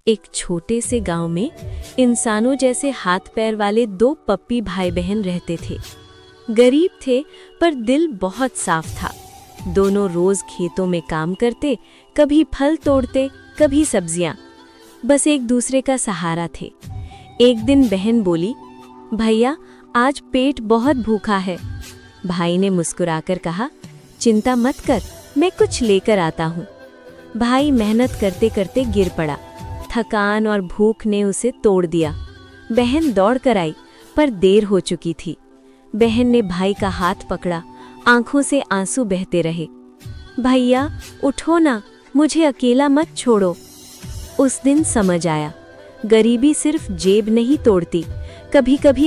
एक छोटे से गांव में इंसानों जैसे हाथ पैर वाले दो पप्पी भाई बहन रहते थे। गरीब थे पर दिल बहुत साफ था। दोनों रोज खेतों में काम करते, कभी फल तोड़ते, कभी सब्जियां। बस एक दूसरे का सहारा थे। एक दिन बहन बोली, भैया आज पेट बहुत भूखा है। भाई ने मुस्कुराकर कहा, चिंता मत कर, मैं कुछ लेकर आता हूँ। भाई मेहनत करते करते गिर पड़ा। थकान और भूख ने उसे तोड़ दिया। बहन दौड़ कर आई पर देर हो चुकी थी। बहन ने भाई का हाथ पकड़ा, आंखों से आंसू बहते रहे। भैया उठो ना, मुझे अकेला मत छोड़ो। उस दिन समझ आया, गरीबी सिर्फ जेब नहीं तोड़ती, कभी कभी